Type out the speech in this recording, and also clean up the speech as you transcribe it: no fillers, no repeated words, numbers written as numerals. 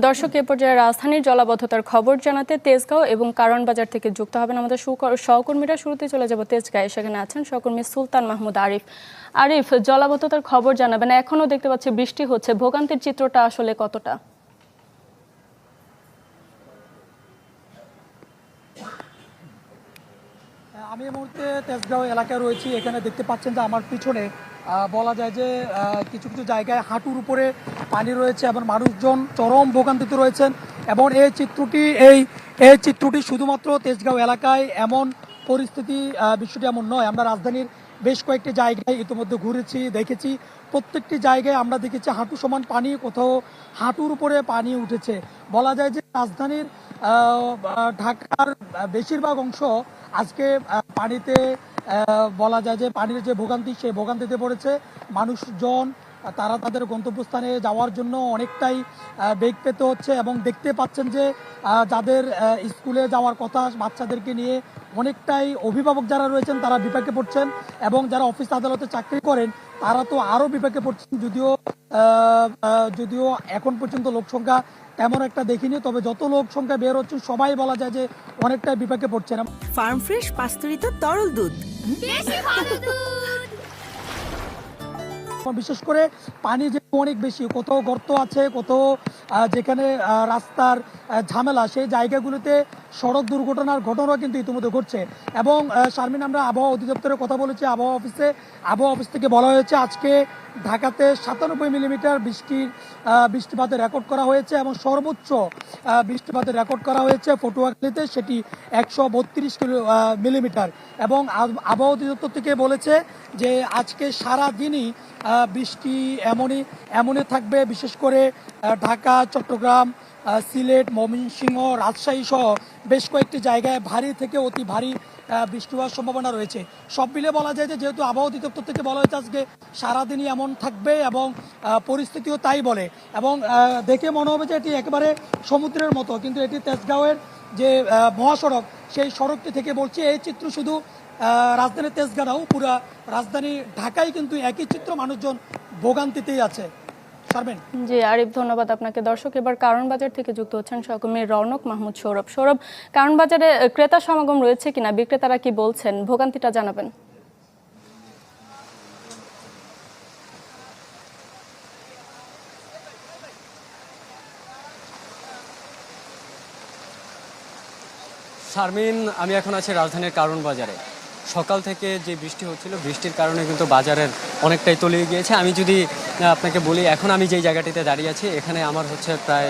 দর্শক, এ পর্যায়ে রাজধানীর জলাবদ্ধতার খবর জানাতে তেজগাঁও এবং কারণ বাজার থেকে যুক্ত হবেন আমাদের সহকর্মীরা। শুরুতে চলে যাব তেজগাঁয়ে, সেখানে আছেন সহকর্মী সুলতান মাহমুদ আরিফ। আরিফ, জলাবদ্ধতার খবর জানাবেন। এখনো দেখতে পাচ্ছি বৃষ্টি হচ্ছে, ভোগান্তির চিত্রটা আসলে কতটা? আমি এই মুহূর্তে তেজগাঁও এলাকায় রয়েছি। এখানে দেখতে পাচ্ছেন যে আমার পিছনে বলা যায় যে কিছু কিছু জায়গায় হাঁটুর উপরে পানি রয়েছে এবং মানুষজন চরম ভোগান্তিতে রয়েছেন। এবং এই চিত্রটি শুধুমাত্র তেজগাঁও এলাকায় এমন পরিস্থিতি, বিষয়টি এমন নয়। আমরা রাজধানীর বেশ কয়েকটি জায়গায় ইতিমধ্যে ঘুরেছি, দেখেছি। প্রত্যেকটি জায়গায় আমরা দেখেছি হাঁটু সমান পানি, কোথাও হাঁটুর উপরে পানি উঠেছে। বলা যায় যে রাজধানীর ঢাকার বেশিরভাগ অংশ আজকে পানিতে, বলা যায় যে পানির যে ভোগান্তি, সেই ভোগান্তিতে পড়েছে মানুষজন। তারা তাদের গন্তব্যস্থানে যাওয়ার জন্য অনেকটাই বেগ পেতে হচ্ছে। এবং দেখতে পাচ্ছেন যে যাদের স্কুলে যাওয়ার কথা, বাচ্চাদেরকে নিয়ে অনেকটাই অভিভাবক যারা রয়েছেন তারা বিপাকে পড়ছেন, এবং যারা অফিস আদালতে চাকরি করেন তারা তো আরও বিপাকে পড়ছেন। যদিও এখন পর্যন্ত লোক সংখ্যা তেমন একটা দেখিনি, তবে যত লোক সংখ্যা বের হচ্ছে সবাই বলা যায় যে অনেকটাই বিপাকে পড়ছেন। ফার্ম ফ্রেশ পাস্তুরিত তরল দুধ, বিশেষ করে পানি যে অনেক বেশি, কোথাও গর্ত আছে, কোথাও যেখানে রাস্তার ঝামেলা, সেই জায়গাগুলোতে সড়ক দুর্ঘটনার ঘটনাও কিন্তু ইতিমধ্যে ঘটছে। এবং শারমিন, আমরা আবহাওয়া অধিদপ্তরের কথা বলেছি, আবহাওয়া অফিস থেকে বলা হয়েছে আজকে ঢাকাতে 97 মিলিমিটার বৃষ্টিপাতের রেকর্ড করা হয়েছে, এবং সর্বোচ্চ বৃষ্টিপাতের রেকর্ড করা হয়েছে পটুয়াখালীতে, সেটি 132 মিলিমিটার। এবং আবহাওয়া অধিদপ্তর থেকে বলেছে যে আজকে সারা দিনই বৃষ্টি এমনই থাকবে। বিশেষ করে ঢাকা, চট্টগ্রাম, সিলেট, ময়মনসিংহ, রাজশাহী সহ বেশ কয়েকটি জায়গায় ভারী থেকে অতি ভারী বৃষ্টি হওয়ার সম্ভাবনা রয়েছে। সব মিলে বলা যায় যে যেহেতু আবহাওয়া অধিদপ্তর থেকে বলা হয়েছে আজকে সারাদিনই এমন থাকবে, এবং পরিস্থিতিও তাই বলে। এবং দেখে মনে হবে যে এটি একেবারে সমুদ্রের মতো, কিন্তু এটি তেজগাঁওয়ের যে মহাসড়ক, সেই সড়কটি থেকে বলছে। এই চিত্র শুধু রাজধানীর তেজগাঁও, পুরা রাজধানী ঢাকায় কিন্তু একই চিত্র, মানুষজন ভোগান্তিতেই আছে। জি আরিফ, ধন্যবাদ আপনাকে। দর্শক, এবার কারণ বাজার থেকে যুক্ত হচ্ছেন সহকর্মী রৌনক মাহমুদ সৌরভ। কারণ বাজারে ক্রেতা সমাগম রয়েছে কিনা, বিক্রেতারা কি বলছেন, ভোগান্তিটা জানাবেন। শারমিন, আমি এখন আছি রাজধানীর কারণ বাজারে। সকাল থেকে যে বৃষ্টি হচ্ছিল, বৃষ্টির কারণে কিন্তু বাজারের অনেকটাই তলিয়ে গিয়েছে। আমি যদি আপনাকে বলি, এখন আমি যেই জায়গাটিতে দাঁড়িয়ে আছি, এখানে আমার হচ্ছে প্রায়